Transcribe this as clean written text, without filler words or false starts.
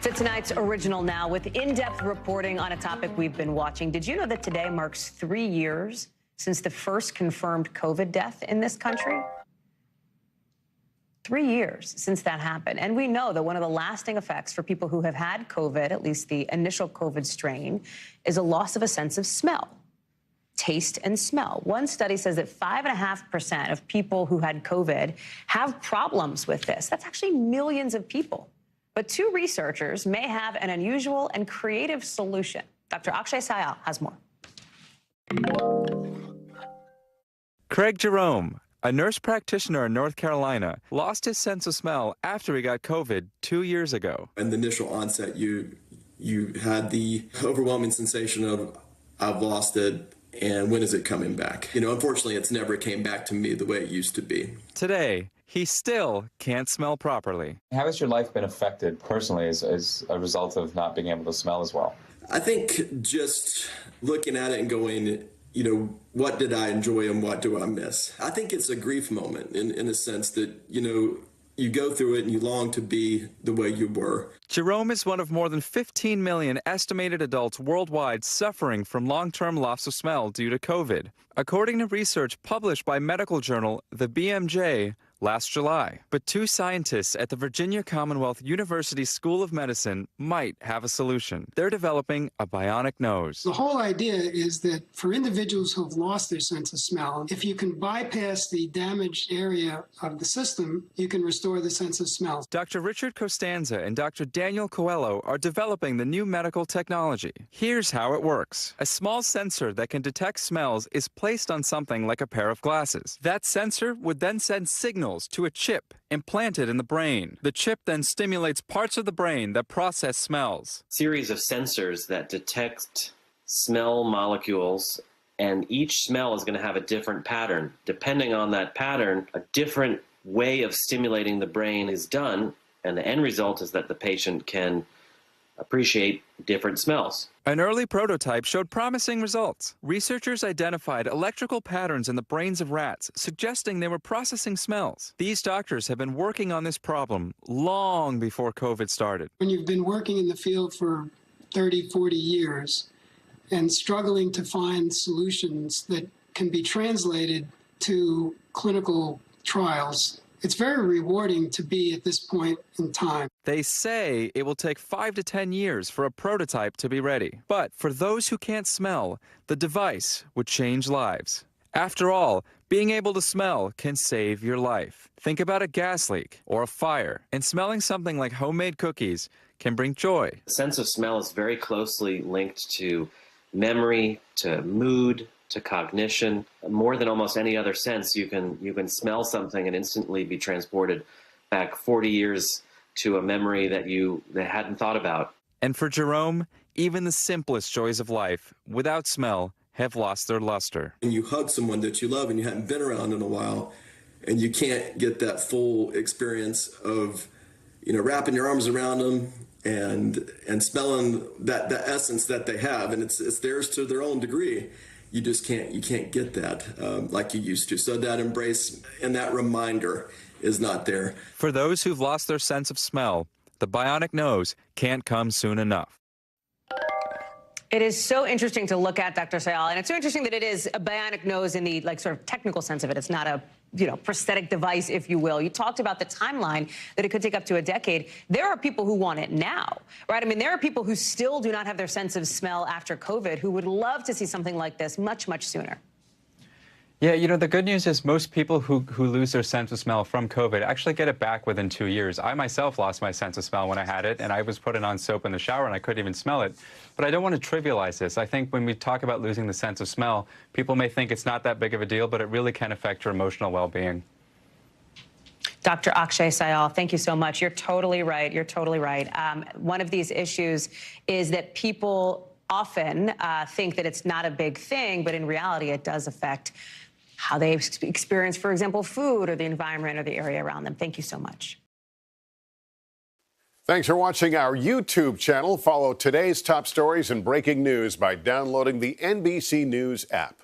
To tonight's Original Now with in-depth reporting on a topic we've been watching. Did you know that today marks 3 years since the first confirmed COVID death in this country? 3 years since that happened. And we know that one of the lasting effects for people who have had COVID, at least the initial COVID strain, is a loss of a sense of smell, taste and smell. One study says that 5.5% of people who had COVID have problems with this. That's actually millions of people. But two researchers may have an unusual and creative solution. Dr. Akshay Syal has more. Craig Jerome, a nurse practitioner in North Carolina, lost his sense of smell after he got COVID 2 years ago. In the initial onset, you had the overwhelming sensation of, I've lost it, and when is it coming back? Unfortunately, it's never came back to me the way it used to be. Today, he still can't smell properly. How has your life been affected personally as a result of not being able to smell as well? I think just looking at it and going, what did I enjoy and what do I miss? I think it's a grief moment in a sense that, you go through it and you long to be the way you were. Jerome is one of more than 15 million estimated adults worldwide suffering from long-term loss of smell due to COVID, according to research published by medical journal The BMJ last July. But two scientists at the Virginia Commonwealth University School of Medicine might have a solution. They're developing a bionic nose. The whole idea is that for individuals who have lost their sense of smell, if you can bypass the damaged area of the system, you can restore the sense of smell. Dr. Richard Costanza and Dr. Daniel Coelho are developing the new medical technology. Here's how it works. A small sensor that can detect smells is placed on something like a pair of glasses. That sensor would then send signals to a chip implanted in the brain. The chip then stimulates parts of the brain that process smells. Series of sensors that detect smell molecules, and each smell is going to have a different pattern. Depending on that pattern, a different way of stimulating the brain is done, and the end result is that the patient can appreciate different smells. An early prototype showed promising results. Researchers identified electrical patterns in the brains of rats, suggesting they were processing smells. These doctors have been working on this problem long before COVID started. When you've been working in the field for 30, 40 years and struggling to find solutions that can be translated to clinical trials, it's very rewarding to be at this point in time. They say it will take 5 to 10 years for a prototype to be ready. But for those who can't smell, the device would change lives. After all, being able to smell can save your life. Think about a gas leak or a fire, and smelling something like homemade cookies can bring joy. The sense of smell is very closely linked to memory, to mood, to cognition. More than almost any other sense, you can smell something and instantly be transported back 40 years to a memory that you hadn't thought about. And for Jerome, even the simplest joys of life, without smell, have lost their luster. And you hug someone that you love and you haven't been around in a while, and you can't get that full experience of, wrapping your arms around them and smelling that essence that they have, and it's theirs to their own degree. You just can't get that like you used to. So that embrace and that reminder is not there. For those who've lost their sense of smell, the bionic nose can't come soon enough. It is so interesting to look at, Dr. Syal, and it's so interesting that it is a bionic nose in the sort of technical sense of it. It's not a prosthetic device, if you will. You talked about the timeline, that it could take up to a decade. There are people who want it now, right? I mean, there are people who still do not have their sense of smell after COVID who would love to see something like this much, much sooner. Yeah, the good news is most people who lose their sense of smell from COVID actually get it back within 2 years. I myself lost my sense of smell when I had it, and I was putting on soap in the shower and I couldn't even smell it. But I don't want to trivialize this. I think when we talk about losing the sense of smell, people may think it's not that big of a deal, but it really can affect your emotional well-being. Dr. Akshay Syal, thank you so much. You're totally right. You're totally right. One of these issues is that people often think that it's not a big thing, but in reality, it does affect how they experience, for example, food or the environment or the area around them. Thank you so much. Thanks for watching our YouTube channel. Follow today's top stories and breaking news by downloading the NBC News app.